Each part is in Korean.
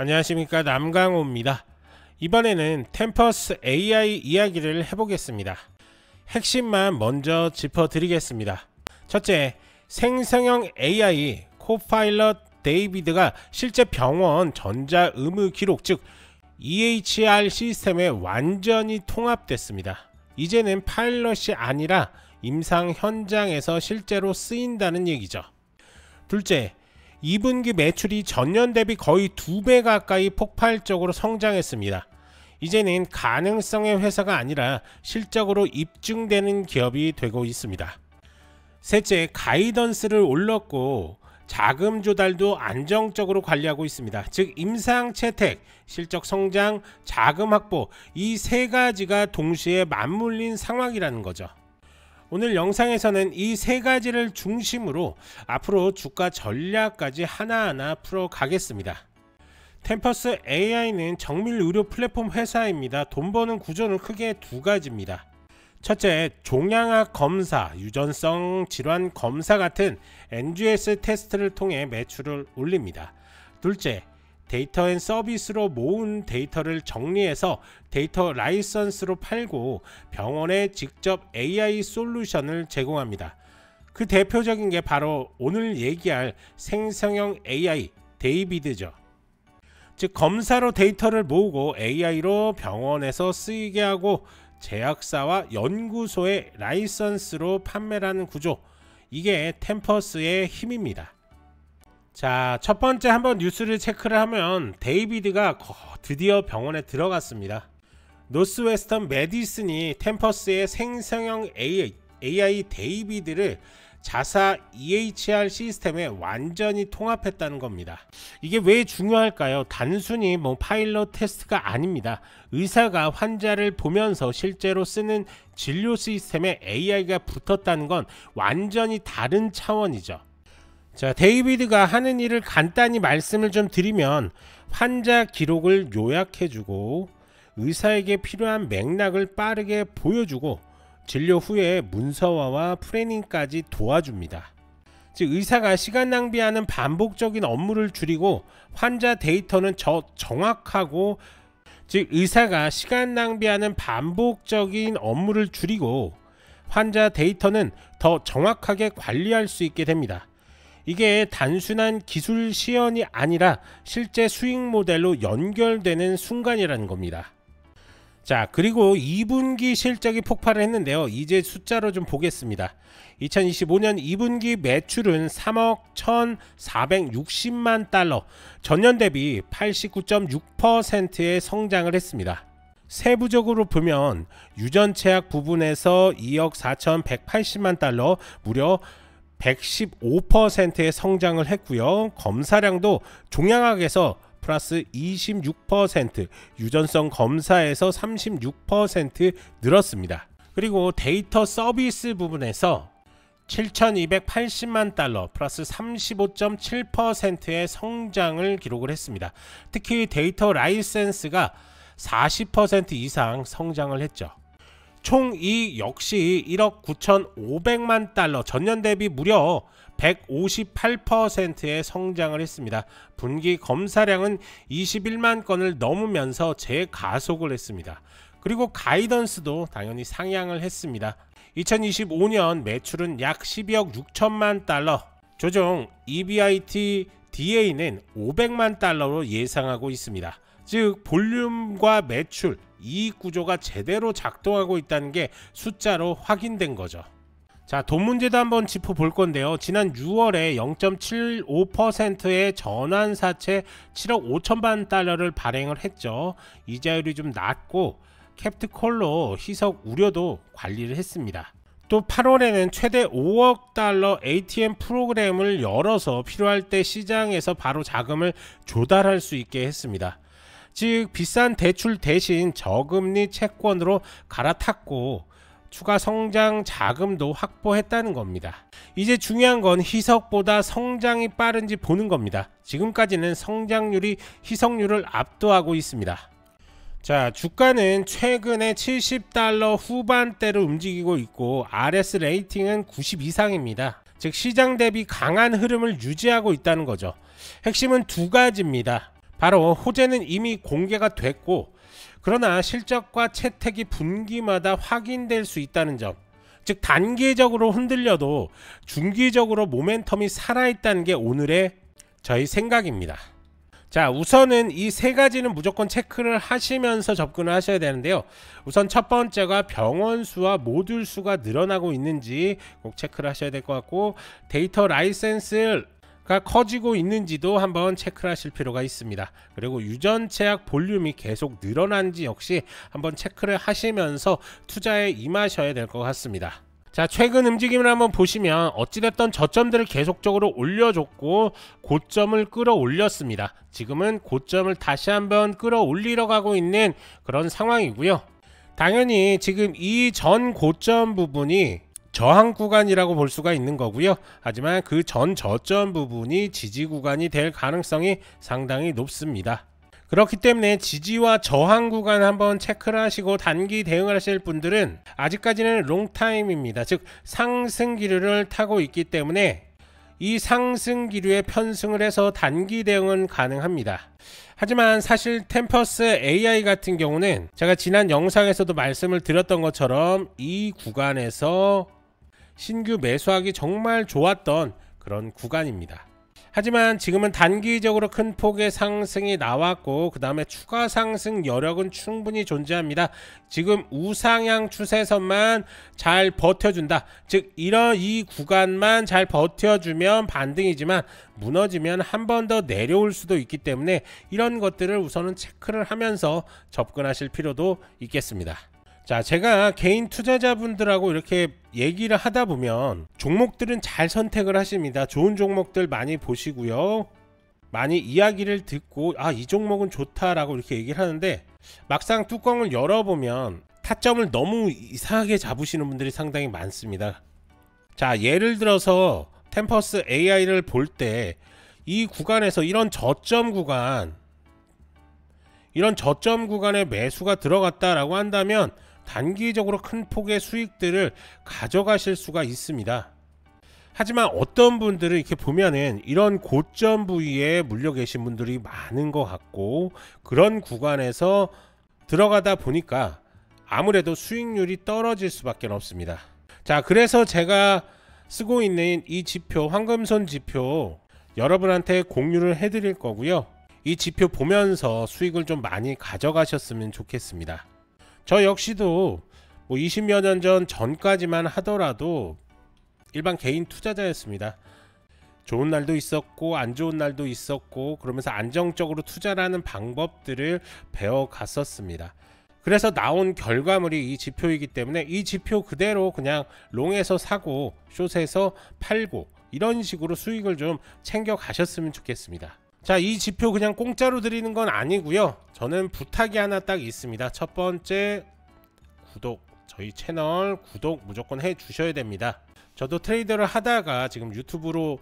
안녕하십니까, 남강호입니다. 이번에는 템퍼스 AI 이야기를 해보겠습니다. 핵심만 먼저 짚어드리겠습니다. 첫째, 생성형 AI 코파일럿 데이비드가 실제 병원 전자의무 기록 즉 EHR 시스템에 완전히 통합됐습니다. 이제는 파일럿이 아니라 임상 현장에서 실제로 쓰인다는 얘기죠. 둘째, 2분기 매출이 전년 대비 거의 2배 가까이 폭발적으로 성장했습니다. 이제는 가능성의 회사가 아니라 실적으로 입증되는 기업이 되고 있습니다. 셋째, 가이던스를 올렸고 자금 조달도 안정적으로 관리하고 있습니다. 즉 임상 채택, 실적 성장, 자금 확보, 이 세 가지가 동시에 맞물린 상황이라는 거죠. 오늘 영상에서는 이 세 가지를 중심으로 앞으로 주가 전략까지 하나하나 풀어가겠습니다. 템퍼스 AI는 정밀 의료 플랫폼 회사입니다. 돈 버는 구조는 크게 두 가지입니다. 첫째, 종양학 검사, 유전성 질환 검사 같은 NGS 테스트를 통해 매출을 올립니다. 둘째, 데이터 앤 서비스로 모은 데이터를 정리해서 데이터 라이선스로 팔고 병원에 직접 AI 솔루션을 제공합니다. 그 대표적인 게 바로 오늘 얘기할 생성형 AI 데이비드죠. 즉 검사로 데이터를 모으고 AI로 병원에서 쓰이게 하고 제약사와 연구소의 라이선스로 판매라는 구조, 이게 템퍼스의 힘입니다. 자, 첫 번째 한번 뉴스를 체크를 하면 데이비드가 드디어 병원에 들어갔습니다. 노스웨스턴 메디슨이 템퍼스의 생성형 AI 데이비드를 자사 EHR 시스템에 완전히 통합했다는 겁니다. 이게 왜 중요할까요? 단순히 파일럿 테스트가 아닙니다. 의사가 환자를 보면서 실제로 쓰는 진료 시스템에 AI가 붙었다는 건 완전히 다른 차원이죠. 자, 데이비드가 하는 일을 간단히 말씀을 좀 드리면 환자 기록을 요약해주고 의사에게 필요한 맥락을 빠르게 보여주고 진료 후에 문서화와 프레닝까지 도와줍니다. 즉 의사가 시간 낭비하는 반복적인 업무를 줄이고 환자 데이터는 정확하고 즉 의사가 시간 낭비하는 반복적인 업무를 줄이고 환자 데이터는 더 정확하게 관리할 수 있게 됩니다. 이게 단순한 기술 시연이 아니라 실제 수익 모델로 연결되는 순간이라는 겁니다. 자, 그리고 2분기 실적이 폭발을 했는데요. 이제 숫자로 좀 보겠습니다. 2025년 2분기 매출은 3억 1,460만 달러, 전년 대비 89.6%의 성장을 했습니다. 세부적으로 보면 유전체약 부분에서 2억 4,180만 달러, 무려 115%의 성장을 했고요. 검사량도 종양학에서 플러스 26%, 유전성 검사에서 36% 늘었습니다. 그리고 데이터 서비스 부분에서 7,280만 달러 플러스 35.7%의 성장을 기록을 했습니다. 특히 데이터 라이센스가 40% 이상 성장을 했죠. 총이익 역시 1억 9,500만 달러, 전년 대비 무려 158%의 성장을 했습니다. 분기 검사량은 21만 건을 넘으면서 재가속을 했습니다. 그리고 가이던스도 당연히 상향을 했습니다. 2025년 매출은 약 12억 6천만 달러, 조정 EBITDA는 500만 달러로 예상하고 있습니다. 즉 볼륨과 매출, 이익 구조가 제대로 작동하고 있다는 게 숫자로 확인된 거죠. 자, 돈 문제도 한번 짚어볼 건데요. 지난 6월에 0.75%의 전환사채 7억 5천만 달러를 발행을 했죠. 이자율이 좀 낮고 캡트콜로 희석 우려도 관리를 했습니다. 또 8월에는 최대 5억 달러 ATM 프로그램을 열어서 필요할 때 시장에서 바로 자금을 조달할 수 있게 했습니다. 즉 비싼 대출 대신 저금리 채권으로 갈아탔고 추가 성장 자금도 확보했다는 겁니다. 이제 중요한 건 희석보다 성장이 빠른지 보는 겁니다. 지금까지는 성장률이 희석률을 압도하고 있습니다. 자, 주가는 최근에 70달러 후반대로 움직이고 있고 RS 레이팅은 90 이상입니다. 즉 시장 대비 강한 흐름을 유지하고 있다는 거죠. 핵심은 두 가지입니다. 바로 호재는 이미 공개가 됐고, 그러나 실적과 채택이 분기마다 확인될 수 있다는 점, 즉 단기적으로 흔들려도 중기적으로 모멘텀이 살아있다는 게 오늘의 저희 생각입니다. 자, 우선은 이 세 가지는 무조건 체크를 하시면서 접근을 하셔야 되는데요. 우선 첫 번째가 병원 수와 모듈 수가 늘어나고 있는지 꼭 체크를 하셔야 될 것 같고, 데이터 라이센스가 커지고 있는지도 한번 체크를 하실 필요가 있습니다. 그리고 유전체약 볼륨이 계속 늘어난지 역시 한번 체크를 하시면서 투자에 임하셔야 될 것 같습니다. 자, 최근 움직임을 한번 보시면 어찌됐던 저점들을 계속적으로 올려줬고 고점을 끌어올렸습니다. 지금은 고점을 다시 한번 끌어올리러 가고 있는 그런 상황이고요. 당연히 지금 이 전 고점 부분이 저항 구간이라고 볼 수가 있는 거고요. 하지만 그 전 저점 부분이 지지 구간이 될 가능성이 상당히 높습니다. 그렇기 때문에 지지와 저항 구간 한번 체크를 하시고 단기 대응을 하실 분들은 아직까지는 롱타임입니다. 즉 상승 기류를 타고 있기 때문에 이 상승 기류에 편승을 해서 단기 대응은 가능합니다. 하지만 사실 템퍼스 AI 같은 경우는 제가 지난 영상에서도 말씀을 드렸던 것처럼 이 구간에서 신규 매수하기 정말 좋았던 그런 구간입니다. 하지만 지금은 단기적으로 큰 폭의 상승이 나왔고 그 다음에 추가 상승 여력은 충분히 존재합니다. 지금 우상향 추세선만 잘 버텨준다, 즉 이런 이 구간만 잘 버텨주면 반등이지만 무너지면 한 번 더 내려올 수도 있기 때문에 이런 것들을 우선은 체크를 하면서 접근하실 필요도 있겠습니다. 자, 제가 개인 투자자분들하고 이렇게 얘기를 하다 보면 종목들은 잘 선택을 하십니다. 좋은 종목들 많이 보시고요, 많이 이야기를 듣고 이 종목은 좋다라고 이렇게 얘기를 하는데 막상 뚜껑을 열어보면 타점을 너무 이상하게 잡으시는 분들이 상당히 많습니다. 자, 예를 들어서 템퍼스 AI를 볼 때 이 구간에서 이런 저점 구간에 매수가 들어갔다라고 한다면 단기적으로 큰 폭의 수익들을 가져가실 수가 있습니다. 하지만 어떤 분들은 이렇게 보면은 이런 고점 부위에 물려 계신 분들이 많은 것 같고 그런 구간에서 들어가다 보니까 아무래도 수익률이 떨어질 수밖에 없습니다. 자, 그래서 제가 쓰고 있는 이 지표, 황금손 지표 여러분한테 공유를 해드릴 거고요. 이 지표 보면서 수익을 좀 많이 가져가셨으면 좋겠습니다. 저 역시도 20여 년 전까지만 하더라도 일반 개인 투자자였습니다. 좋은 날도 있었고 안 좋은 날도 있었고 그러면서 안정적으로 투자라는 방법들을 배워갔었습니다. 그래서 나온 결과물이 이 지표이기 때문에 이 지표 그대로 그냥 롱에서 사고 숏에서 팔고 이런 식으로 수익을 좀 챙겨 가셨으면 좋겠습니다. 자, 이 지표 그냥 공짜로 드리는 건 아니고요. 저는 부탁이 하나 딱 있습니다. 첫 번째, 구독, 저희 채널 구독 무조건 해 주셔야 됩니다. 저도 트레이더를 하다가 지금 유튜브로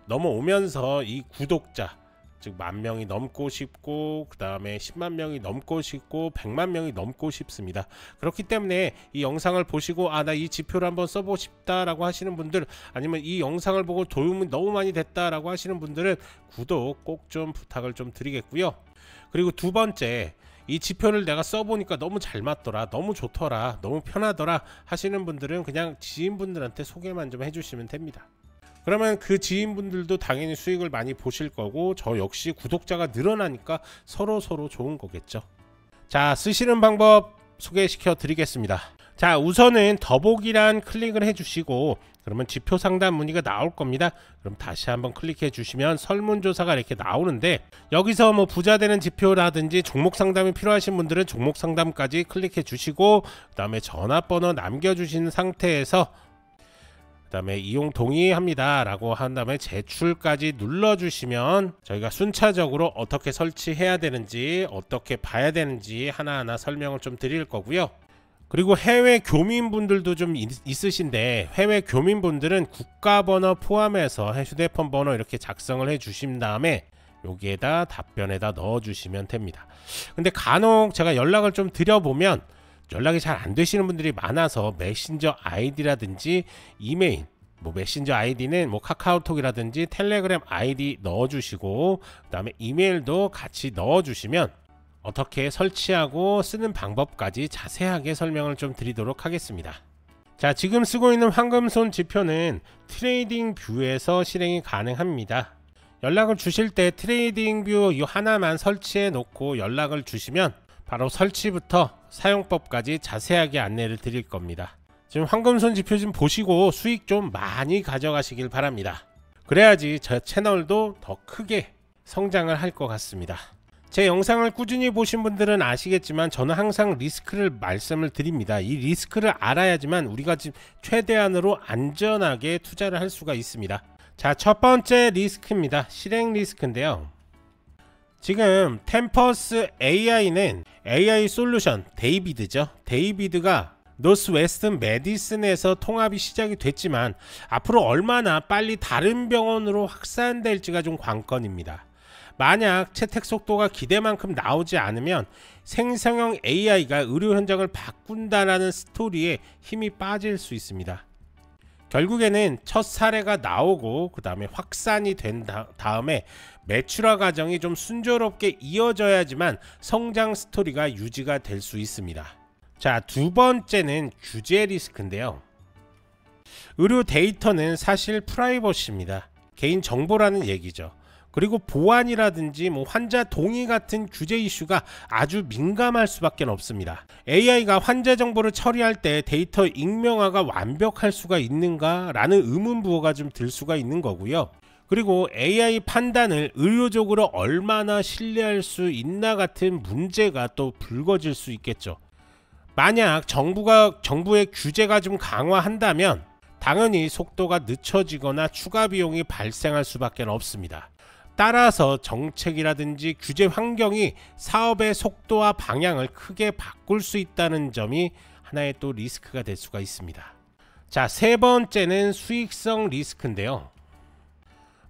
넘어오면서 이 구독자, 즉 10,000명이 넘고 싶고 그 다음에 10만 명이 넘고 싶고 100만 명이 넘고 싶습니다. 그렇기 때문에 이 영상을 보시고 나 이 지표를 한번 써보고 싶다라고 하시는 분들, 아니면 이 영상을 보고 도움이 너무 많이 됐다라고 하시는 분들은 구독 꼭 좀 부탁을 좀 드리겠고요. 그리고 두 번째, 이 지표를 내가 써보니까 너무 잘 맞더라, 너무 좋더라, 너무 편하더라 하시는 분들은 그냥 지인분들한테 소개만 좀 해주시면 됩니다. 그러면 그 지인분들도 당연히 수익을 많이 보실 거고 저 역시 구독자가 늘어나니까 서로 좋은 거겠죠. 자, 쓰시는 방법 소개시켜 드리겠습니다. 자, 우선은 더보기란 클릭을 해 주시고 그러면 지표 상담 문의가 나올 겁니다. 그럼 다시 한번 클릭해 주시면 설문조사가 이렇게 나오는데 여기서 부자 되는 지표라든지 종목 상담이 필요하신 분들은 종목 상담까지 클릭해 주시고 그 다음에 전화번호 남겨주신 상태에서 그 다음에 이용 동의합니다 라고 한 다음에 제출까지 눌러주시면 저희가 순차적으로 어떻게 설치해야 되는지 어떻게 봐야 되는지 하나하나 설명을 좀 드릴 거고요. 그리고 해외 교민분들도 좀 있으신데 해외 교민분들은 국가번호 포함해서 휴대폰 번호 이렇게 작성을 해 주신 다음에 여기에다 답변에다 넣어 주시면 됩니다. 근데 간혹 제가 연락을 좀 드려보면 연락이 잘 안 되시는 분들이 많아서 메신저 아이디라든지 이메일 뭐 메신저 아이디는 뭐 카카오톡이라든지 텔레그램 아이디 넣어주시고, 그 다음에 이메일도 같이 넣어주시면 어떻게 설치하고 쓰는 방법까지 자세하게 설명을 좀 드리도록 하겠습니다. 자, 지금 쓰고 있는 황금손 지표는 트레이딩 뷰에서 실행이 가능합니다. 연락을 주실 때 트레이딩 뷰 이 하나만 설치해 놓고 연락을 주시면 바로 설치부터 사용법까지 자세하게 안내를 드릴 겁니다. 지금 황금손 지표 좀 보시고 수익 좀 많이 가져가시길 바랍니다. 그래야지 저 채널도 더 크게 성장을 할 것 같습니다. 제 영상을 꾸준히 보신 분들은 아시겠지만 저는 항상 리스크를 말씀을 드립니다. 이 리스크를 알아야지만 우리가 지금 최대한으로 안전하게 투자를 할 수가 있습니다. 자, 첫 번째 리스크입니다. 실행 리스크인데요. 지금 템퍼스 AI는 AI 솔루션 데이비드죠. 데이비드가 노스웨스턴 메디슨에서 통합이 시작이 됐지만 앞으로 얼마나 빨리 다른 병원으로 확산될지가 좀 관건입니다. 만약 채택 속도가 기대만큼 나오지 않으면 생성형 AI가 의료 현장을 바꾼다라는 스토리에 힘이 빠질 수 있습니다. 결국에는 첫 사례가 나오고 그 다음에 확산이 된 다음에 매출화 과정이 좀 순조롭게 이어져야지만 성장 스토리가 유지가 될 수 있습니다. 자, 두 번째는 규제 리스크인데요. 의료 데이터는 사실 프라이버시입니다. 개인 정보라는 얘기죠. 그리고 보안이라든지 뭐 환자 동의 같은 규제 이슈가 아주 민감할 수밖에 없습니다. AI가 환자 정보를 처리할 때 데이터 익명화가 완벽할 수가 있는가 라는 의문부호가 좀 들 수가 있는 거고요. 그리고 AI 판단을 의료적으로 얼마나 신뢰할 수 있나 같은 문제가 또 불거질 수 있겠죠. 만약 정부의 규제가 좀 강화한다면 당연히 속도가 늦춰지거나 추가 비용이 발생할 수밖에 없습니다. 따라서 정책이라든지 규제 환경이 사업의 속도와 방향을 크게 바꿀 수 있다는 점이 하나의 또 리스크가 될 수가 있습니다. 자, 세 번째는 수익성 리스크인데요.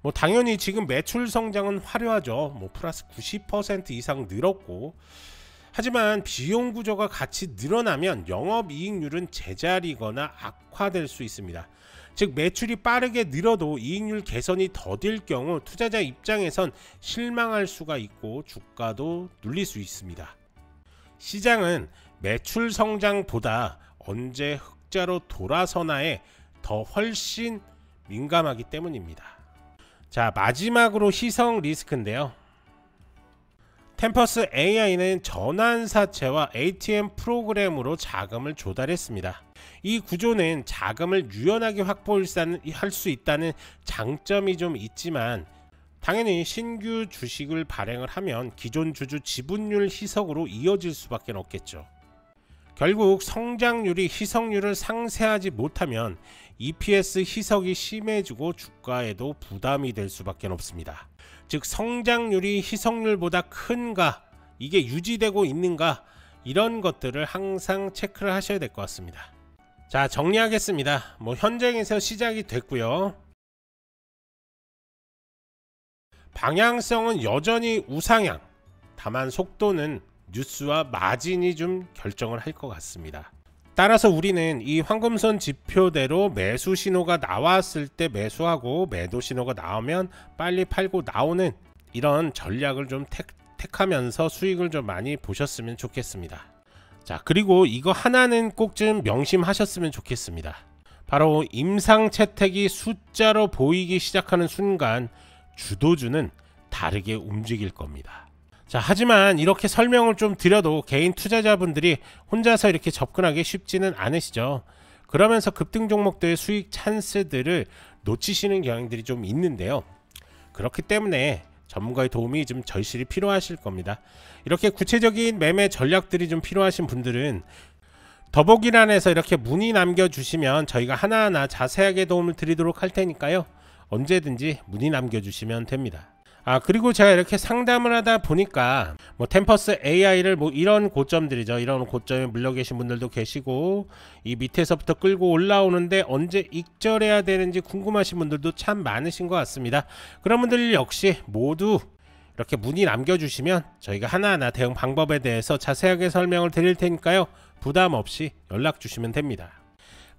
뭐 당연히 지금 매출 성장은 화려하죠. 뭐 플러스 90% 이상 늘었고, 하지만 비용 구조가 같이 늘어나면 영업이익률은 제자리거나 악화될 수 있습니다. 즉 매출이 빠르게 늘어도 이익률 개선이 더딜 경우 투자자 입장에선 실망할 수가 있고 주가도 눌릴 수 있습니다. 시장은 매출 성장보다 언제 흑자로 돌아서나에 더 훨씬 민감하기 때문입니다. 자, 마지막으로 희석 리스크인데요. 템퍼스 AI는 전환사채와 ATM 프로그램으로 자금을 조달했습니다. 이 구조는 자금을 유연하게 확보할 수 있다는 장점이 좀 있지만 당연히 신규 주식을 발행을 하면 기존 주주 지분율 희석으로 이어질 수밖에 없겠죠. 결국 성장률이 희석률을 상쇄하지 못하면 EPS 희석이 심해지고 주가에도 부담이 될 수밖에 없습니다. 즉 성장률이 희석률보다 큰가, 이게 유지되고 있는가, 이런 것들을 항상 체크를 하셔야 될 것 같습니다. 자, 정리하겠습니다. 뭐 현장에서 시작이 됐고요. 방향성은 여전히 우상향. 다만 속도는 뉴스와 마진이 좀 결정을 할 것 같습니다. 따라서 우리는 이 황금선 지표대로 매수 신호가 나왔을 때 매수하고 매도 신호가 나오면 빨리 팔고 나오는 이런 전략을 좀 택하면서 수익을 좀 많이 보셨으면 좋겠습니다. 자, 그리고 이거 하나는 꼭 좀 명심하셨으면 좋겠습니다. 바로 임상 채택이 숫자로 보이기 시작하는 순간 주도주는 다르게 움직일 겁니다. 자, 하지만 이렇게 설명을 좀 드려도 개인 투자자분들이 혼자서 이렇게 접근하기 쉽지는 않으시죠. 그러면서 급등 종목들의 수익 찬스들을 놓치시는 경향들이 좀 있는데요. 그렇기 때문에 전문가의 도움이 좀 절실히 필요하실 겁니다. 이렇게 구체적인 매매 전략들이 좀 필요하신 분들은 더보기란에서 이렇게 문의 남겨주시면 저희가 하나하나 자세하게 도움을 드리도록 할 테니까요. 언제든지 문의 남겨주시면 됩니다. 그리고 제가 이렇게 상담을 하다 보니까 뭐 템퍼스 AI를 뭐 이런 고점들이죠. 이런 고점에 물려 계신 분들도 계시고 이 밑에서부터 끌고 올라오는데 언제 익절해야 되는지 궁금하신 분들도 참 많으신 것 같습니다. 그런 분들 역시 모두 이렇게 문의 남겨주시면 저희가 하나하나 대응 방법에 대해서 자세하게 설명을 드릴 테니까요. 부담 없이 연락 주시면 됩니다.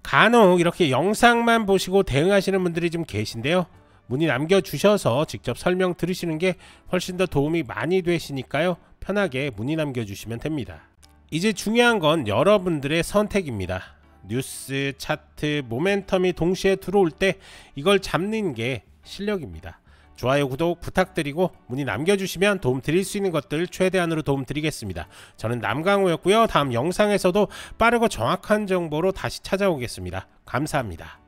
간혹 이렇게 영상만 보시고 대응하시는 분들이 좀 계신데요. 문의 남겨주셔서 직접 설명 들으시는 게 훨씬 더 도움이 많이 되시니까요. 편하게 문의 남겨주시면 됩니다. 이제 중요한 건 여러분들의 선택입니다. 뉴스, 차트, 모멘텀이 동시에 들어올 때 이걸 잡는 게 실력입니다. 좋아요, 구독 부탁드리고 문의 남겨주시면 도움 드릴 수 있는 것들 최대한으로 도움 드리겠습니다. 저는 남강호였고요. 다음 영상에서도 빠르고 정확한 정보로 다시 찾아오겠습니다. 감사합니다.